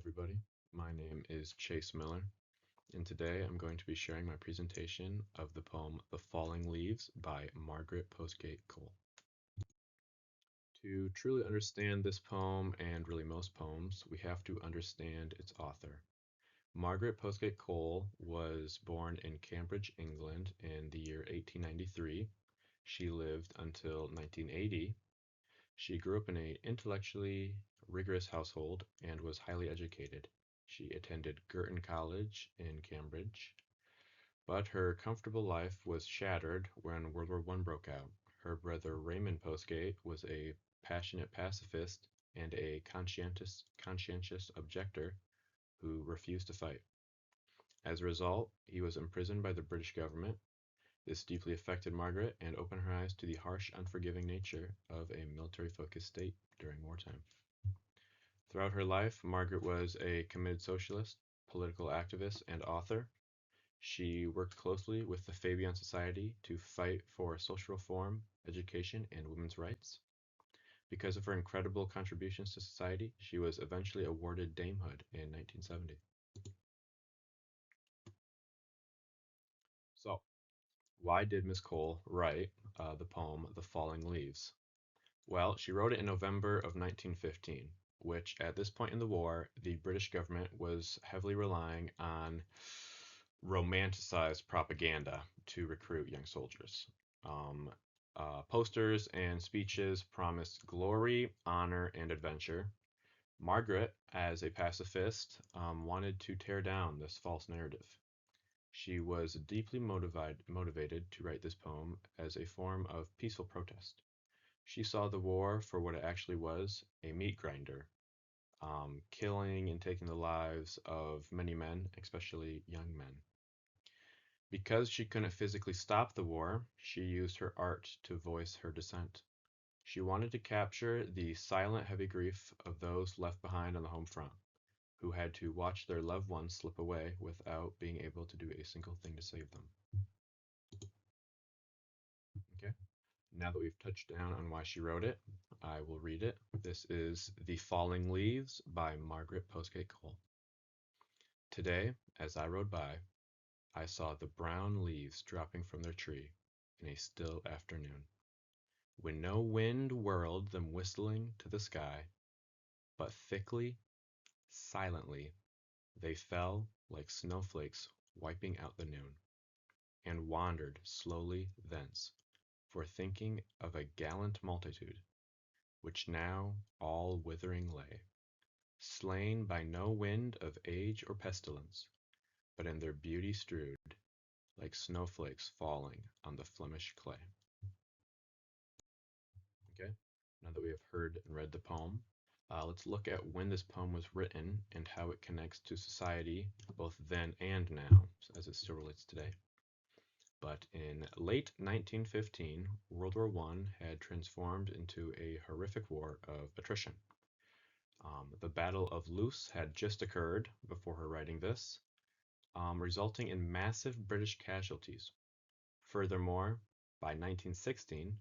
everybody. My name is Chase Miller, and today I'm going to be sharing my presentation of the poem The Falling Leaves by Margaret Postgate Cole. To truly understand this poem, and really most poems, we have to understand its author. Margaret Postgate Cole was born in Cambridge, England in the year 1893. She lived until 1980. She grew up in an intellectually rigorous household and was highly educated. She attended Girton College in Cambridge, but her comfortable life was shattered when World War I broke out. Her brother Raymond Postgate was a passionate pacifist and a conscientious objector who refused to fight. As a result, he was imprisoned by the British government. This deeply affected Margaret and opened her eyes to the harsh, unforgiving nature of a military-focused state during wartime. Throughout her life, Margaret was a committed socialist, political activist, and author. She worked closely with the Fabian Society to fight for social reform, education, and women's rights. Because of her incredible contributions to society, she was eventually awarded damehood in 1970. So, why did Miss Cole write the poem The Falling Leaves? Well, she wrote it in November of 1915, which at this point in the war, the British government was heavily relying on romanticized propaganda to recruit young soldiers. Um, Posters and speeches promised glory, honor, and adventure. Margaret, as a pacifist, wanted to tear down this false narrative. She was deeply motivated to write this poem as a form of peaceful protest. She saw the war for what it actually was, a meat grinder, killing and taking the lives of many men, especially young men. Because she couldn't physically stop the war, she used her art to voice her dissent. She wanted to capture the silent, heavy grief of those left behind on the home front, who had to watch their loved ones slip away without being able to do a single thing to save them. Okay, now that we've touched down on why she wrote it, I will read it. This is The Falling Leaves by Margaret Postgate Cole. Today, as I rode by, I saw the brown leaves dropping from their tree in a still afternoon, when no wind whirled them whistling to the sky, but thickly, silently, they fell like snowflakes wiping out the noon, and wandered slowly thence, for thinking of a gallant multitude, which now all withering lay, slain by no wind of age or pestilence, but in their beauty strewed, like snowflakes falling on the Flemish clay. Okay, now that we have heard and read the poem, let's look at when this poem was written and how it connects to society, both then and now, as it still relates today. But in late 1915, World War I had transformed into a horrific war of attrition. The Battle of Loos had just occurred before her writing this, resulting in massive British casualties. Furthermore, by 1916,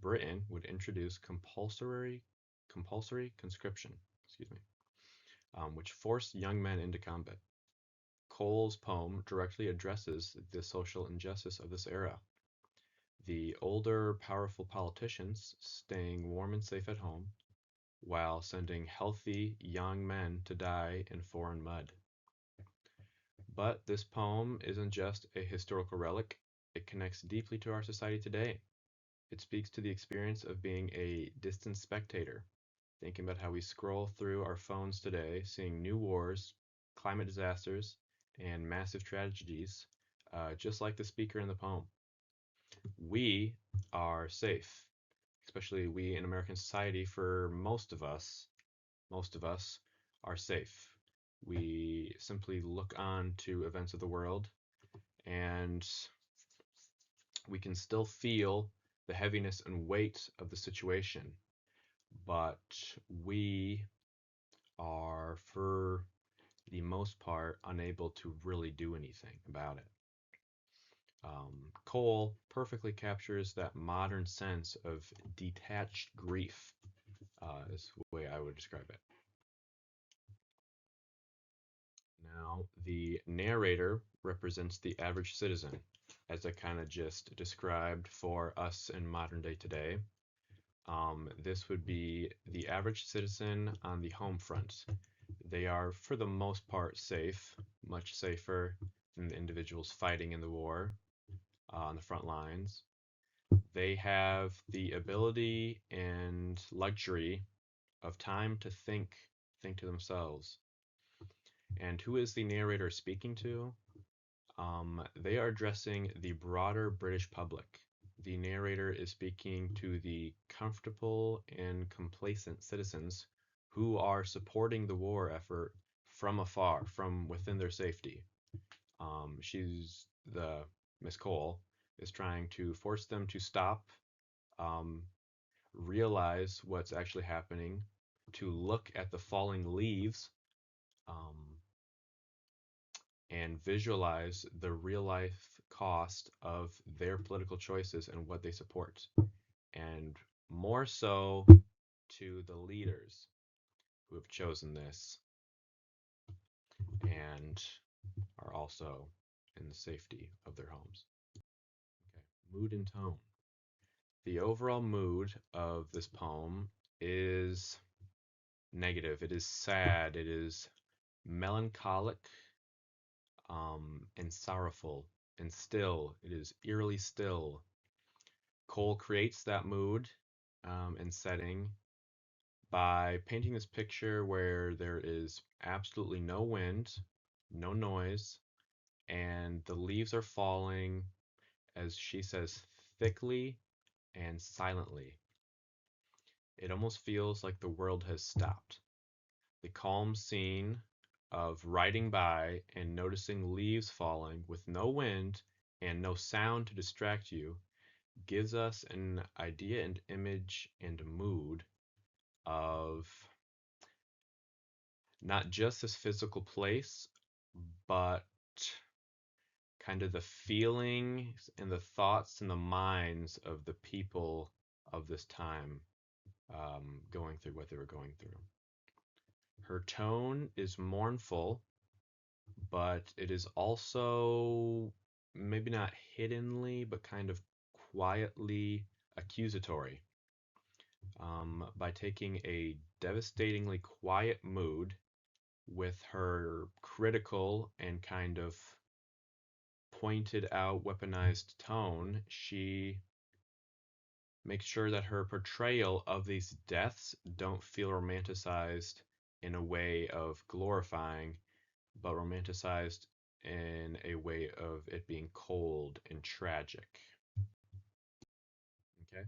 Britain would introduce compulsory conscription, which forced young men into combat. Cole's poem directly addresses the social injustice of this era. The older, powerful politicians staying warm and safe at home, while sending healthy young men to die in foreign mud. But this poem isn't just a historical relic, it connects deeply to our society today. It speaks to the experience of being a distant spectator, thinking about how we scroll through our phones today, seeing new wars, climate disasters, and massive tragedies, just like the speaker in the poem. We are safe, especially we in American society. For most of us are safe. We simply look on to events of the world, and we can still feel the heaviness and weight of the situation, but we are, for the most part, unable to really do anything about it. Cole perfectly captures that modern sense of detached grief, is the way I would describe it. The narrator represents the average citizen, as I kind of just described for us in modern day today. This would be the average citizen on the home front. They are, for the most part, safe, much safer than the individuals fighting in the war on the front lines. They have the ability and luxury of time to think to themselves. And who is the narrator speaking to? They are addressing the broader British public. The narrator is speaking to the comfortable and complacent citizens who are supporting the war effort from afar, from within their safety. She's the Miss Cole is trying to force them to stop, um, realize what's actually happening, to look at the falling leaves, um, and visualize the real life cost of their political choices and what they support. And more so to the leaders who have chosen this and are also in the safety of their homes. Okay, mood and tone. The overall mood of this poem is negative. It is sad. It is melancholic, and sorrowful and still. It is eerily still. Cole creates that mood, and setting by painting this picture where there is absolutely no wind, no noise, and the leaves are falling, as she says, thickly and silently. It almost feels like the world has stopped. The calm scene of riding by and noticing leaves falling with no wind and no sound to distract you gives us an idea and image and mood of not just this physical place, but kind of the feelings and the thoughts and the minds of the people of this time, going through what they were going through. Her tone is mournful, but it is also maybe not hiddenly, but kind of quietly accusatory. By taking a devastatingly quiet mood with her critical and kind of pointed out, weaponized tone, she makes sure that her portrayal of these deaths don't feel romanticized in a way of glorifying, but romanticized in a way of it being cold and tragic. Okay,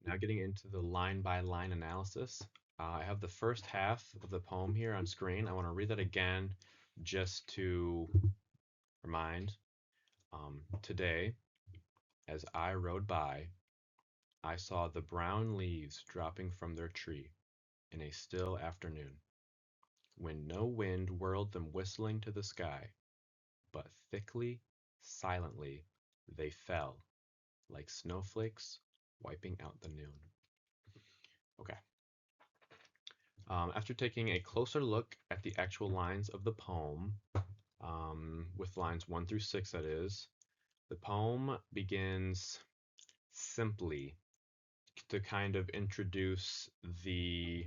now getting into the line by line analysis. I have the first half of the poem here on screen. I want to read that again just to remind. Today, as I rode by, I saw the brown leaves dropping from their tree in a still afternoon, when no wind whirled them whistling to the sky, but thickly, silently, they fell, like snowflakes wiping out the noon. Okay. After taking a closer look at the actual lines of the poem, with lines 1 through 6, that is, the poem begins simply to kind of introduce the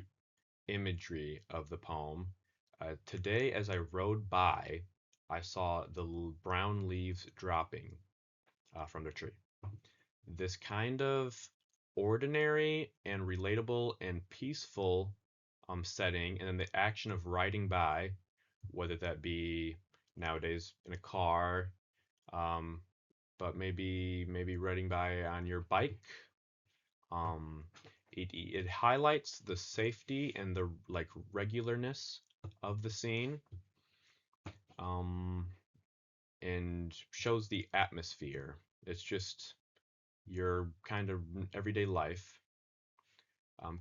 imagery of the poem. Today, as I rode by, I saw the brown leaves dropping from the tree. This kind of ordinary and relatable and peaceful setting, and then the action of riding by, whether that be nowadays in a car, um, but maybe riding by on your bike. Um, it highlights the safety and the like regularness of the scene, um, and shows the atmosphere. It's just your kind of everyday life.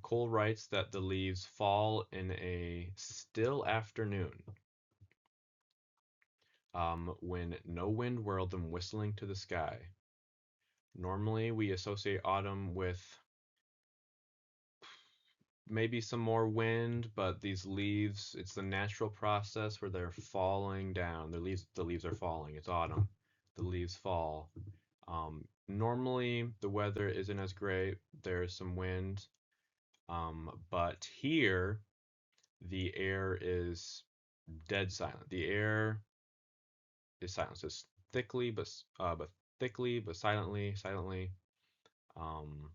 Cole writes that the leaves fall in a still afternoon, when no wind whirled them whistling to the sky. Normally, we associate autumn with maybe some more wind, but these leaves, it's the natural process where they're falling down. The leaves are falling. It's autumn. The leaves fall. Normally the weather isn't as great. There's some wind, but here the air is dead silent. The air is silent. It's thickly but silently. Um,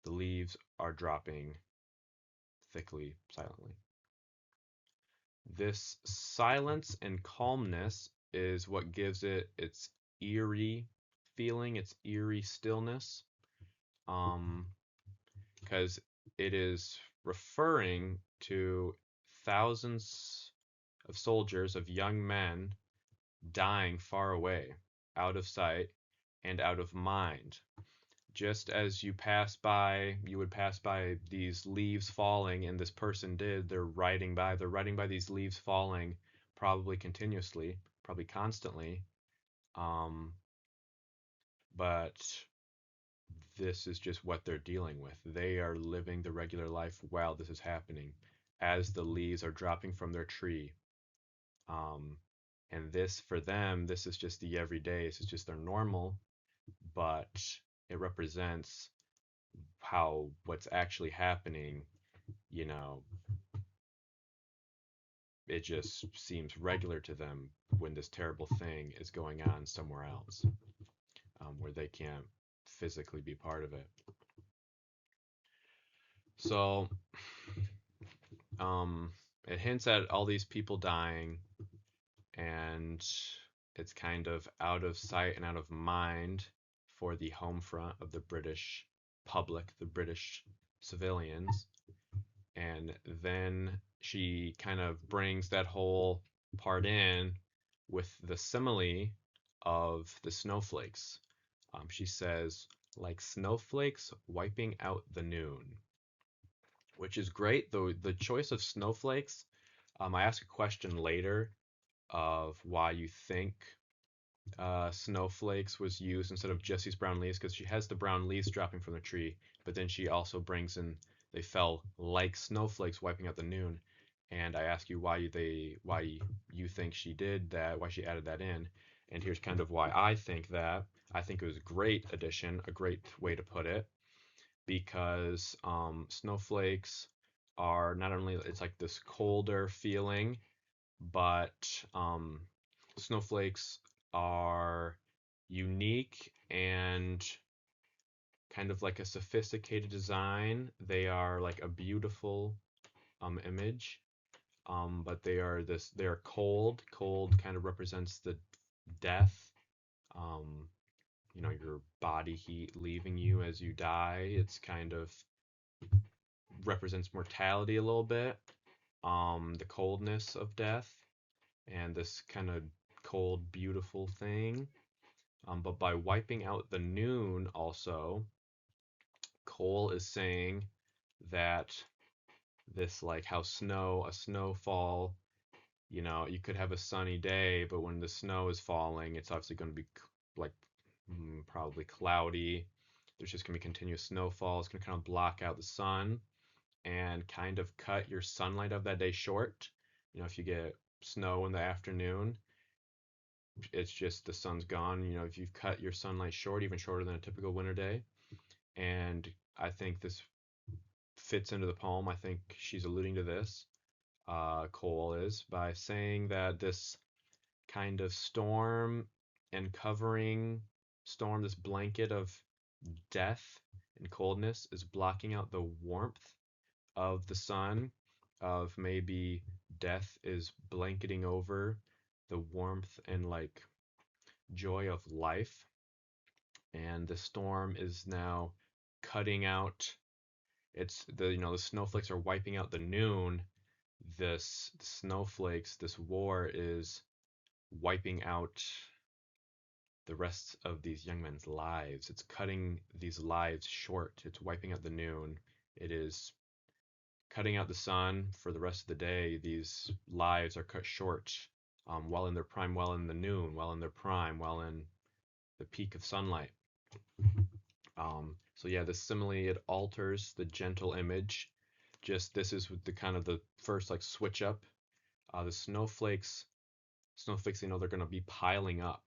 the leaves are dropping thickly, silently. This silence and calmness is what gives it its eerie feeling, its eerie stillness, um, because it is referring to thousands of soldiers, of young men dying far away, out of sight and out of mind. Just as you would pass by these leaves falling, and this person did, they're riding by these leaves falling, probably continuously, probably constantly. Um, but this is just what they're dealing with. They are living the regular life while this is happening, as the leaves are dropping from their tree. Um, and this, for them, this is just the everyday, this is just their normal, but it represents how what's actually happening, you know, it just seems regular to them when this terrible thing is going on somewhere else, where they can't physically be part of it. So um, it hints at all these people dying, and it's kind of out of sight and out of mind for the home front of the British public, the British civilians. And then she kind of brings that whole part in with the simile of the snowflakes. She says, like snowflakes wiping out the noon, which is great. Though the choice of snowflakes, I ask a question later of why you think snowflakes was used instead of just these brown leaves, because she has the brown leaves dropping from the tree, but then she also brings in they fell like snowflakes wiping out the noon, and I ask you why you think she did that, why she added that in, and here's kind of why I think that. I think it was a great addition, a great way to put it, because snowflakes are not only it's like this colder feeling, but snowflakes are unique and kind of like a sophisticated design. They are like a beautiful image, but they are cold. Cold kind of represents the death. Um, your body heat leaving you as you die. It's kind of represents mortality a little bit. The coldness of death and this kind of cold, beautiful thing. But by wiping out the noon, also, Cole is saying that this, like how a snowfall, you could have a sunny day, but when the snow is falling, it's obviously going to be like probably cloudy. There's just going to be continuous snowfall. It's going to kind of block out the sun and kind of cut your sunlight of that day short. If you get snow in the afternoon, it's just the sun's gone. If you've cut your sunlight short, even shorter than a typical winter day. And I think this fits into the poem. I think she's alluding to this, Cole is, by saying that this kind of storm and covering storm, this blanket of death and coldness, is blocking out the warmth of the sun, of maybe death is blanketing over the warmth and like joy of life, and the storm is now cutting out. It's the snowflakes are wiping out the noon. This the snowflakes, this war is wiping out the rest of these young men's lives. It's cutting these lives short. It's wiping out the noon. It is cutting out the sun for the rest of the day. These lives are cut short, while in their prime, while in the noon, while in their prime, while in the peak of sunlight. So yeah, the simile, it alters the gentle image. Just this is the kind of the first like switch up. The snowflakes, they're going to be piling up.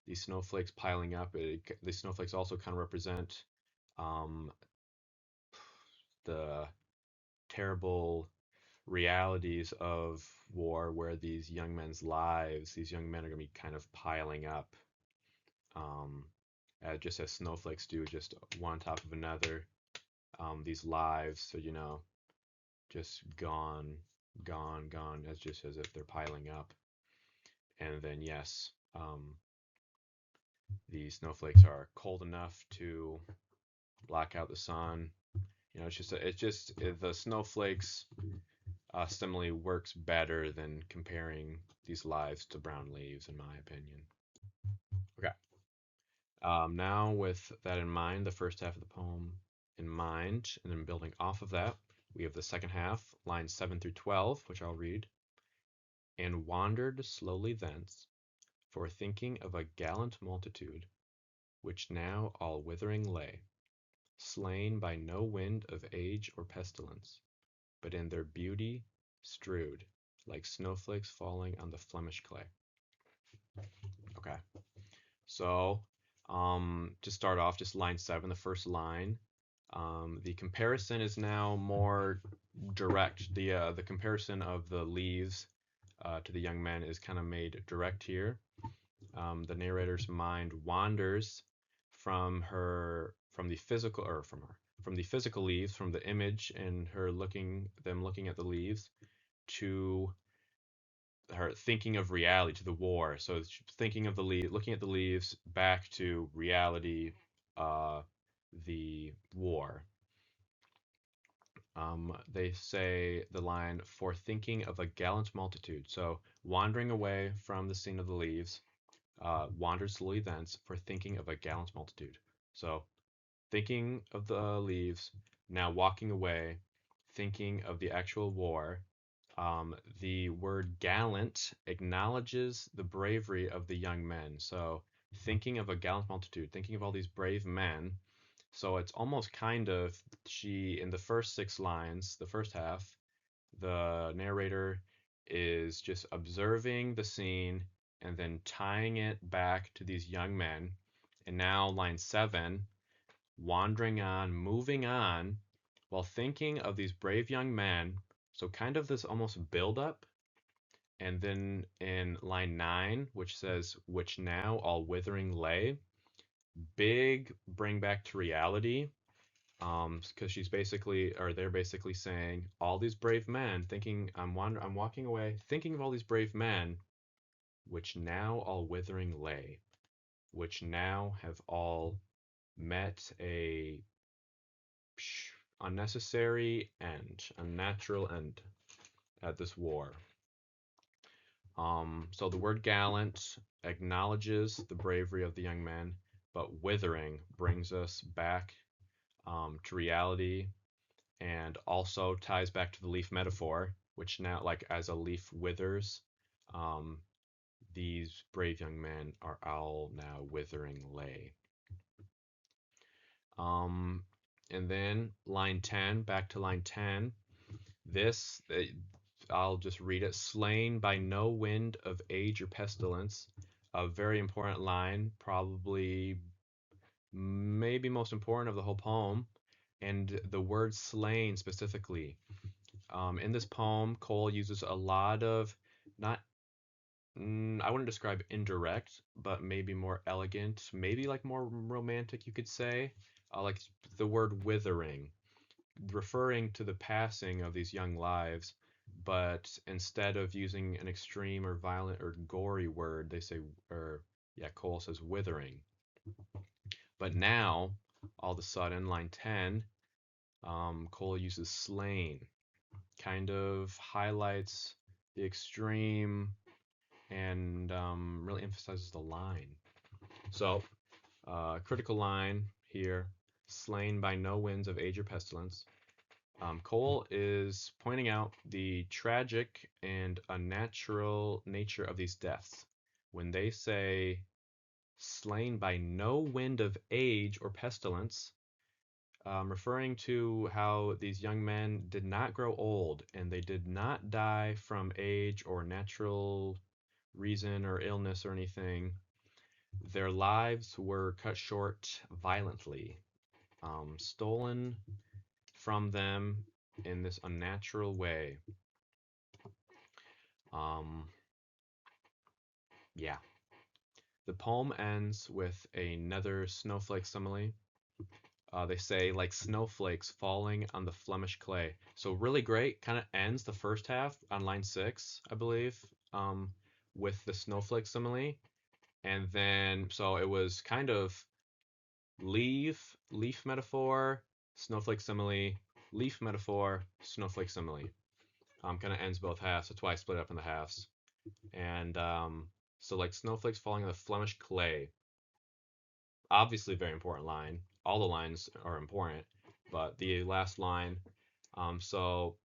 These snowflakes piling up. These snowflakes also kind of represent um, the terrible realities of war, where these young men's lives, these young men are going to be kind of piling up, um, just as snowflakes do, just one on top of another. These lives, so just gone, gone, gone, as just as if they're piling up. And then yes, the snowflakes are cold enough to block out the sun. The snowflakes simile works better than comparing these lives to brown leaves, in my opinion. Okay. Now, with that in mind, the first half of the poem in mind, and then building off of that, we have the second half, lines 7 through 12, which I'll read. And wandered slowly thence, for thinking of a gallant multitude, which now all withering lay, slain by no wind of age or pestilence, but in their beauty strewed, like snowflakes falling on the Flemish clay. Okay, so to start off, just line 7, the first line. The comparison is now more direct. The comparison of the leaves to the young men is kind of made direct here. The narrator's mind wanders from the physical leaves, from the image and them looking at the leaves, to her thinking of reality, to the war. So thinking of looking at the leaves, back to reality, uh, the war. They say the line, for thinking of a gallant multitude. So wandering away from the scene of the leaves, wandered slowly thence, for thinking of a gallant multitude. So thinking of the leaves, now walking away, thinking of the actual war. The word gallant acknowledges the bravery of the young men. So thinking of a gallant multitude, thinking of all these brave men. So it's almost kind of, in the first 6 lines, the first half, the narrator is just observing the scene and then tying it back to these young men. And now, line 7, wandering on, moving on, while thinking of these brave young men. So, kind of this almost build up. And then in line 9, which says, which now all withering lay, big bring back to reality. Because they're basically saying, all these brave men, thinking, I'm walking away, thinking of all these brave men, which now all withering lay, which now have all met a unnecessary end, unnatural end at this war. So the word gallant acknowledges the bravery of the young men, but withering brings us back to reality, and also ties back to the leaf metaphor, which now, like as a leaf withers, um, these brave young men are all now withering lay. Um, and then line 10, back to line 10. This, I'll just read it. Slain by no wind of age or pestilence. A very important line, probably maybe most important of the whole poem. And the word slain specifically. In this poem, Cole uses a lot of, not, I wouldn't describe indirect, but maybe more elegant, maybe like more romantic, you could say, like the word withering, referring to the passing of these young lives, but instead of using an extreme or violent or gory word, they say, or yeah, Cole says withering. But now, all of a sudden, line 10, Cole uses slain, kind of highlights the extreme and really emphasizes the line. So, critical line here, slain by no winds of age or pestilence. Cole is pointing out the tragic and unnatural nature of these deaths. When they say slain by no wind of age or pestilence, referring to how these young men did not grow old and they did not die from age or natural reason or illness or anything. Their lives were cut short violently, stolen from them in this unnatural way. Um, yeah. The poem ends with another snowflake simile. They say, like snowflakes falling on the Flemish clay. So really great. Kind of ends the first half on line 6, I believe, um, with the snowflake simile. And then, so it was kind of leaf metaphor, snowflake simile, leaf metaphor, snowflake simile. Kind of ends both halves. That's why I split it up in the halves. And so like snowflakes falling on the Flemish clay. Obviously, very important line. All the lines are important, but the last line. So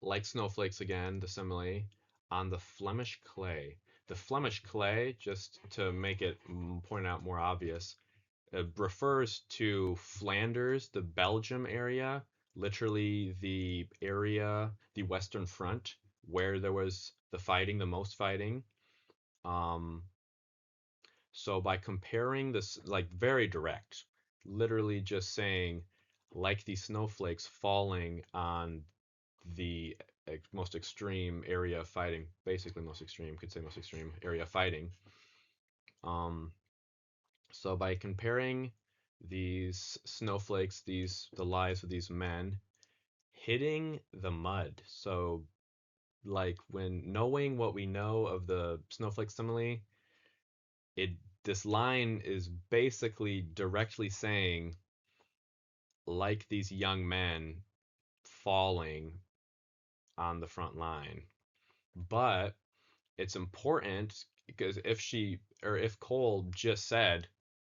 like snowflakes again, the simile on the Flemish clay. The Flemish clay, just to make it point out more obvious, refers to Flanders, the Belgium area, literally the area, the Western Front, where there was the fighting, the most fighting. Um, so by comparing this, like very direct, literally just saying, like these snowflakes falling on the most extreme area of fighting, basically most extreme, could say most extreme area of fighting. Um, So by comparing these snowflakes, the lives of these men hitting the mud. So like when knowing what we know of the snowflake simile, it this line is basically directly saying like these young men falling on the front line. But it's important because if Cole just said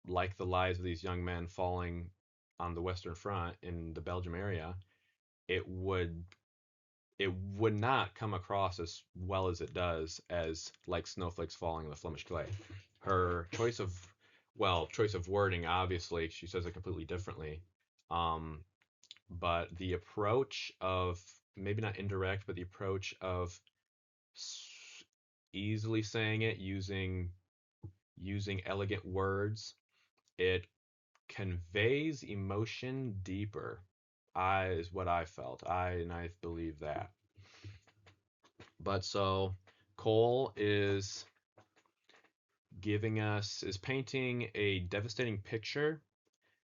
like the lives of these young men falling on the Western Front in the Belgium area, it would it would not come across as well as it does as like snowflakes falling in the Flemish clay. Her choice of wording, obviously, she says it completely differently. Um, but the approach of maybe not indirect, but the approach of easily saying it using elegant words, it conveys emotion deeper. I is what I felt. I believe that. But so Cole is painting a devastating picture.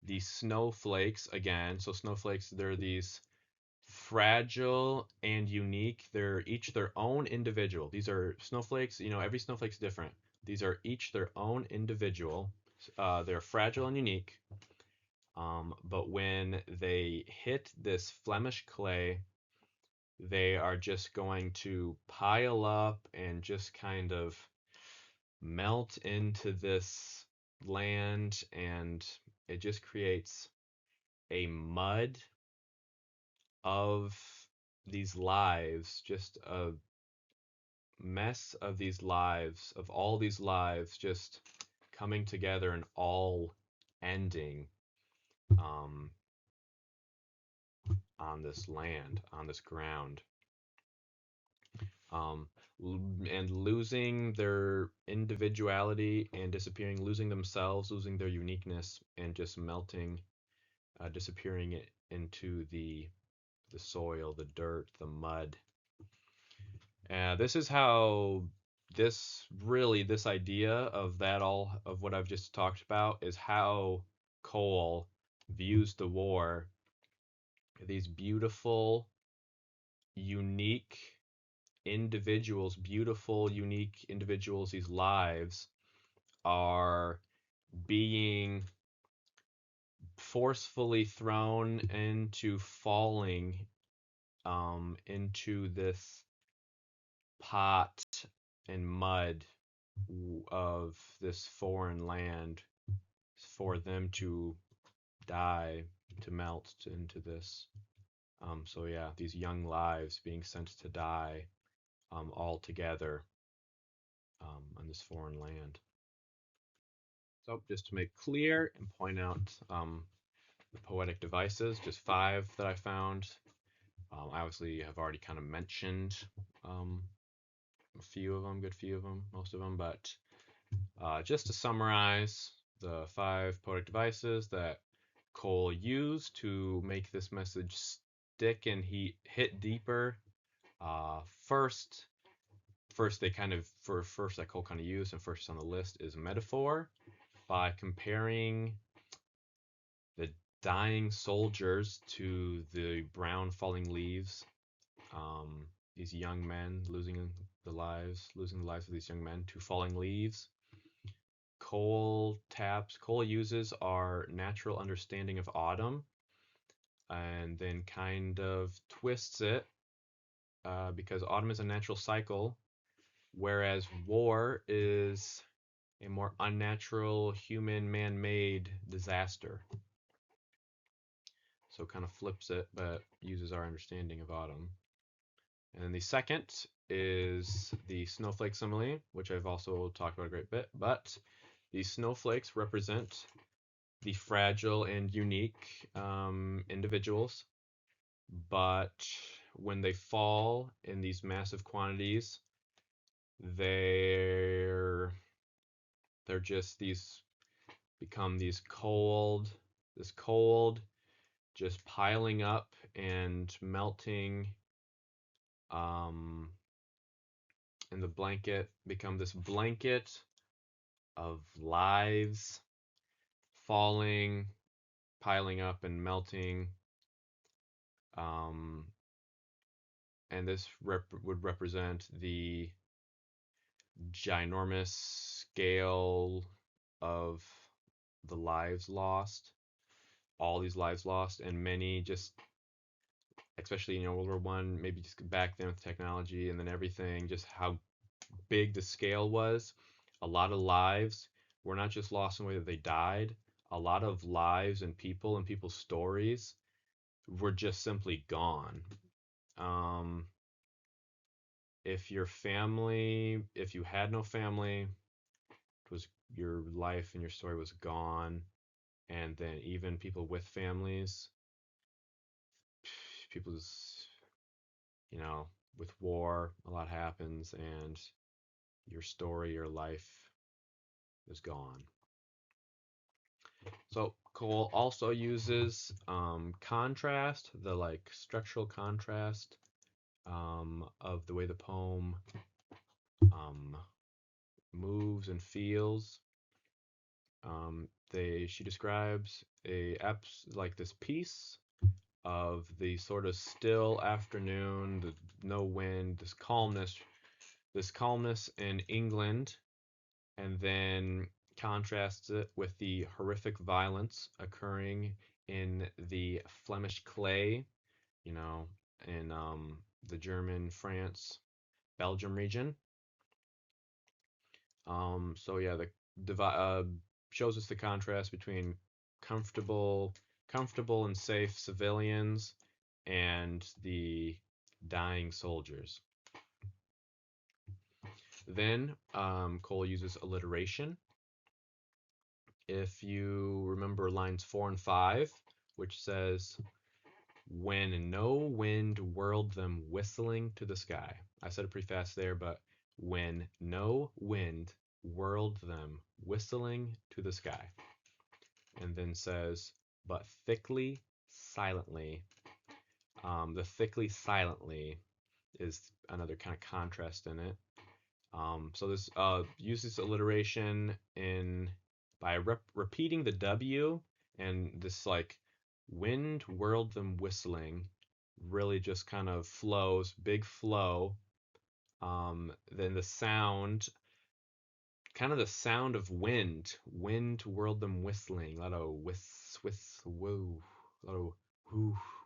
These snowflakes again. So snowflakes, they're these fragile and unique. They're each their own individual. These are snowflakes. Every snowflake's different. These are each their own individual. They're fragile and unique. But when they hit this Flemish clay, they are just going to pile up and just kind of melt into this land, and it just creates a mud of these lives, just a mess of these lives, of all these lives just coming together and all ending um, on this land, on this ground. um, and losing their individuality and disappearing, losing themselves, losing their uniqueness, and just melting, disappearing it into the soil, the dirt, the mud. This is how this idea of that all of what I've just talked about is how Cole views the war. These beautiful, unique individuals, beautiful, unique individuals, these lives are being forcefully thrown into falling into this pot and mud of this foreign land for them to die, to melt into this. So yeah, these young lives being sent to die all together. on this foreign land. So just to make clear and point out the poetic devices, just 5 that I found. I obviously have already kind of mentioned a few of them, good few of them, most of them, but just to summarize the 5 poetic devices that Cole used to make this message stick and hit deeper. First they kind of first that Cole kind of used and first on the list is metaphor by comparing the dying soldiers to the brown falling leaves. These young men losing the lives of these young men to falling leaves. Cole uses our natural understanding of autumn and then kind of twists it because autumn is a natural cycle, whereas war is a more unnatural human man-made disaster. So kind of flips it, but uses our understanding of autumn. And then the second is the snowflake simile, which I've also talked about a great bit, but these snowflakes represent the fragile and unique individuals, but when they fall in these massive quantities, they're just become this cold, just piling up and melting, and the blanket become this blanket of lives falling, piling up and melting. And this would represent the ginormous scale of the lives lost, all these lives lost, and many just, especially World War One, maybe just back then with technology and then everything, just how big the scale was. A lot of lives were not just lost in the way that they died. A lot of lives and people's stories were just simply gone. If you had no family, your life and your story was gone. And then even people with families, people's, with war, a lot happens, and your story, your life is gone. So Cole also uses contrast, the structural contrast of the way the poem moves and feels. She describes this piece of the sort of still afternoon, the no wind, this calmness in England, and then contrasts it with the horrific violence occurring in the Flemish clay, in the German, France, Belgium region. So yeah, shows us the contrast between comfortable and safe civilians and the dying soldiers. Then Cole uses alliteration. If you remember lines 4 and 5, which says, when no wind whirled them whistling to the sky. I said it pretty fast there, but when no wind whirled them whistling to the sky. And then says, but thickly, silently. The thickly, silently is another kind of contrast in it. So this uses alliteration by repeating the W, and this wind whirled them whistling really just kind of flows, big flow. Then the sound, kind of the sound of wind whirled them whistling, a lot of woo, a lot of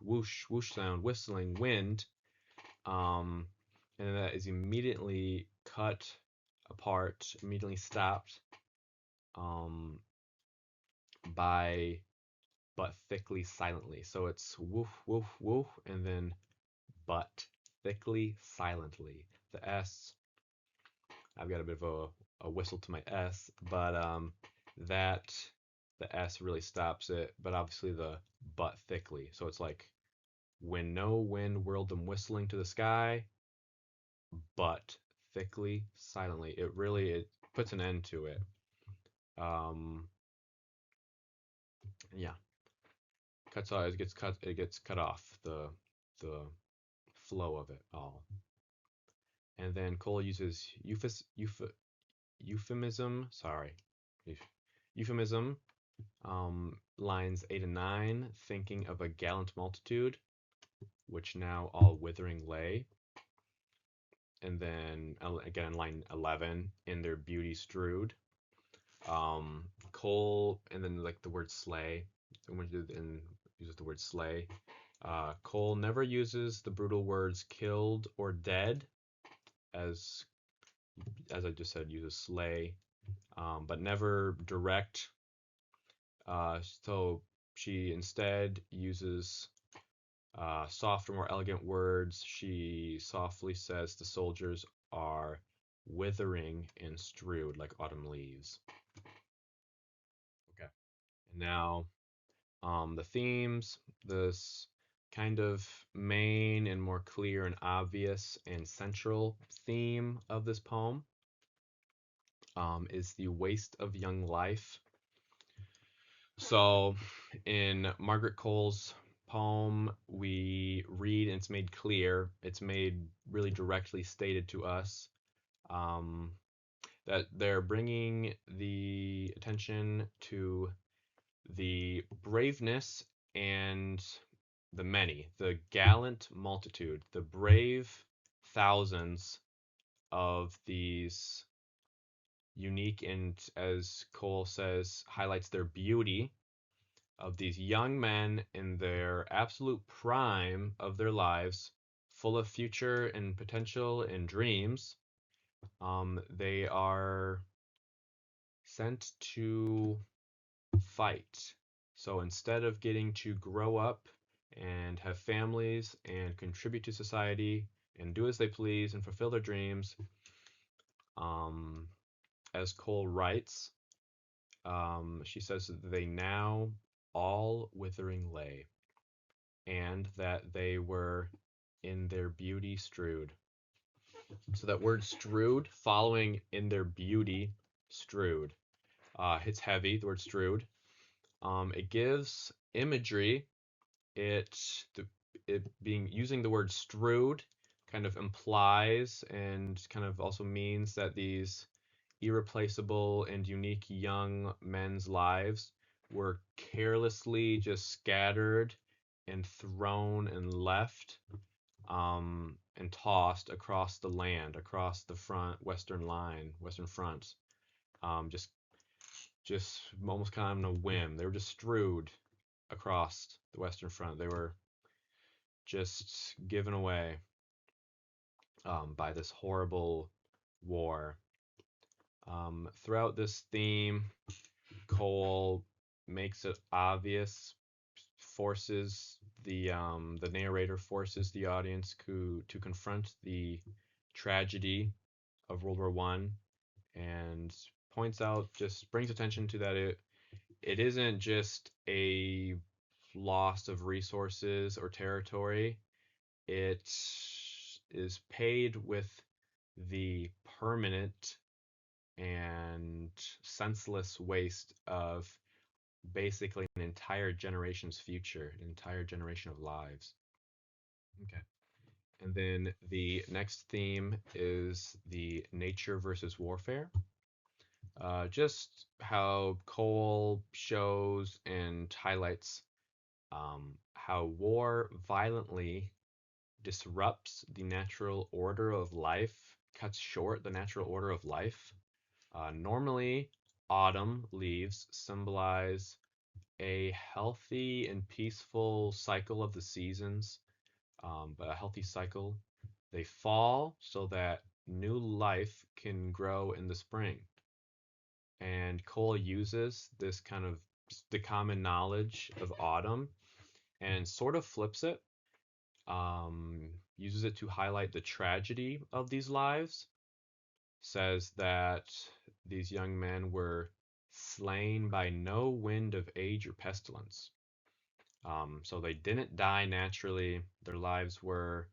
whoosh sound, whistling wind. And that is immediately cut apart, immediately stopped by but thickly, silently. So it's woof, woof, woof, and then but thickly, silently. The S I've got a bit of a whistle to my S, but that the S really stops it, but obviously the but thickly. So it's like when no wind whirled them whistling to the sky, but thickly, silently. It puts an end to it. Um, yeah, cuts off. It gets cut off the flow of it all. And then Cole uses euphemism. Sorry, euphemism. Lines 8 and 9, thinking of a gallant multitude, which now all withering lay. And then again in line 11, in their beauty strewed. Cole, and then like the word slay, and uses the word slay. Cole never uses the brutal words killed or dead, as I just said, uses slay, but never direct. So she instead uses softer, more elegant words. She softly says the soldiers are withering and strewed like autumn leaves. Okay. And now the themes, this kind of main and more clear and obvious and central theme of this poem is the waste of young life. So in Margaret Cole's poem, we read, and it's made clear, it's made really directly stated to us um, that they're bringing the attention to the braveness and the many, the gallant multitude, the brave thousands of these unique and, as Cole says, highlights their beauty of these young men in their absolute prime of their lives, full of future and potential and dreams. They are sent to fight. So instead of getting to grow up and have families and contribute to society and do as they please and fulfill their dreams, um, as Cole writes, she says that they now all withering lay, and that they were in their beauty strewed. So that word strewed, following in their beauty strewed, hits heavy, the word strewed. It gives imagery. It the, it being using the word strewed kind of implies and kind of also means that these irreplaceable and unique young men's lives were carelessly just scattered and thrown and left and tossed across the land, across the western front, just almost kind of on a whim. They were just strewed across the western front. They were just given away by this horrible war. Throughout this theme, Cole makes it obvious, forces the narrator forces the audience to confront the tragedy of World War One, and points out, just brings attention to that it isn't just a loss of resources or territory. It is paid with the permanent and senseless waste of basically an entire generation's future, an entire generation of lives. Okay. And then the next theme is the nature versus warfare. Just how Cole shows and highlights how war violently disrupts the natural order of life, cuts short the natural order of life. Normally, autumn leaves symbolize a healthy and peaceful cycle of the seasons, but a healthy cycle. They fall so that new life can grow in the spring. And Cole uses this kind of the common knowledge of autumn and sort of flips it, uses it to highlight the tragedy of these lives. says that these young men were slain by no wind of age or pestilence. So they didn't die naturally. Their lives were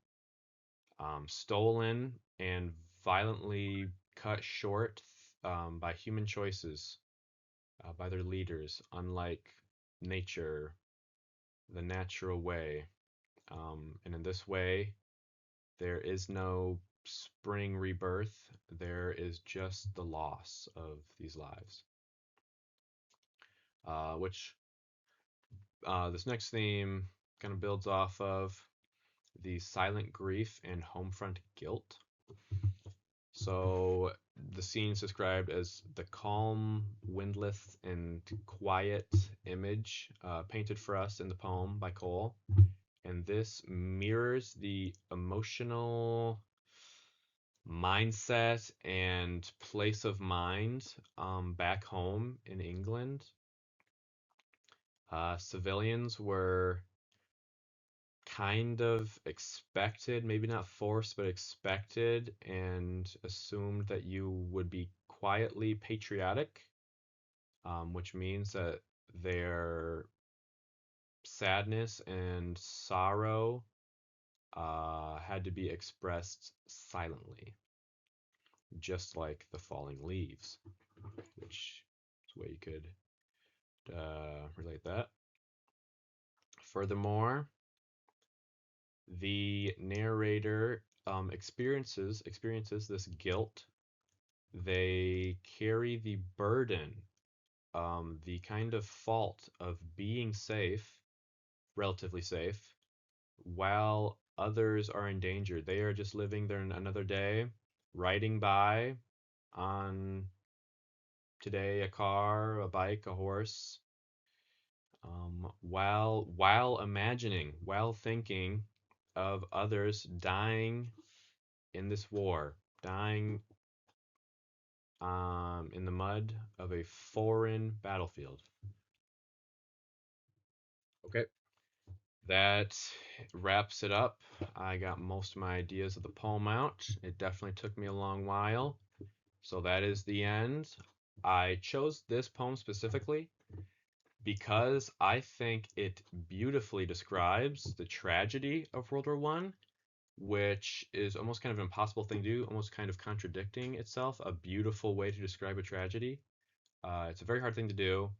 stolen and violently cut short by human choices, by their leaders, unlike nature, the natural way. And in this way, there is no spring rebirth, there is just the loss of these lives. Which this next theme kind of builds off of the silent grief and homefront guilt. So the scene's described as the calm, windless, and quiet image painted for us in the poem by Cole. And this mirrors the emotional mindset and place of mind back home in England. Civilians were kind of expected, maybe not forced, but expected and assumed that you would be quietly patriotic, which means that their sadness and sorrow had to be expressed silently, just like the falling leaves, which is a way you could relate that. Furthermore, the narrator experiences this guilt. They carry the burden, the kind of fault of being safe, relatively safe, while others are in danger. They are just living there another day, riding by on today a car, a bike, a horse, while imagining, while thinking of others dying in this war, dying in the mud of a foreign battlefield. Okay, that wraps it up. I got most of my ideas of the poem out. It definitely took me a long while. So that is the end. I chose this poem specifically because I think it beautifully describes the tragedy of World War One, which is almost kind of an impossible thing to do, almost kind of contradicting itself. A beautiful way to describe a tragedy. It's a very hard thing to do.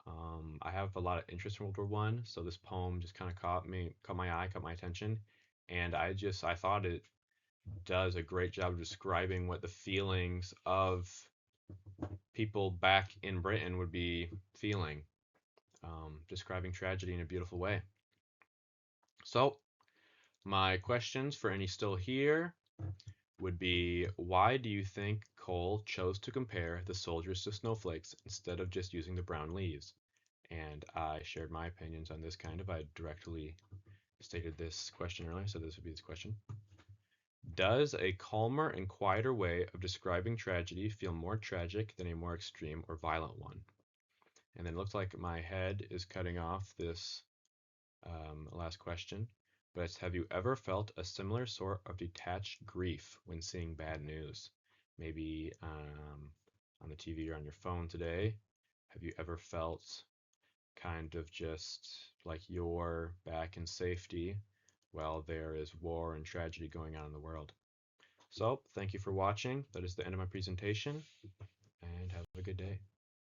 I have a lot of interest in World War One, so this poem just kind of caught my eye, caught my attention, and I thought it does a great job of describing what the feelings of people back in Britain would be feeling, describing tragedy in a beautiful way. So, my questions for any still here would be, why do you think Cole chose to compare the soldiers to snowflakes instead of just using the brown leaves? And I shared my opinions on this I directly stated this question earlier, so this would be this question. Does a calmer and quieter way of describing tragedy feel more tragic than a more extreme or violent one? And then it looks like my head is cutting off this last question, but it's, have you ever felt a similar sort of detached grief when seeing bad news? Maybe on the TV or on your phone today. Have you ever felt kind of just like you're back in safety while there is war and tragedy going on in the world? So, thank you for watching. That is the end of my presentation, and have a good day.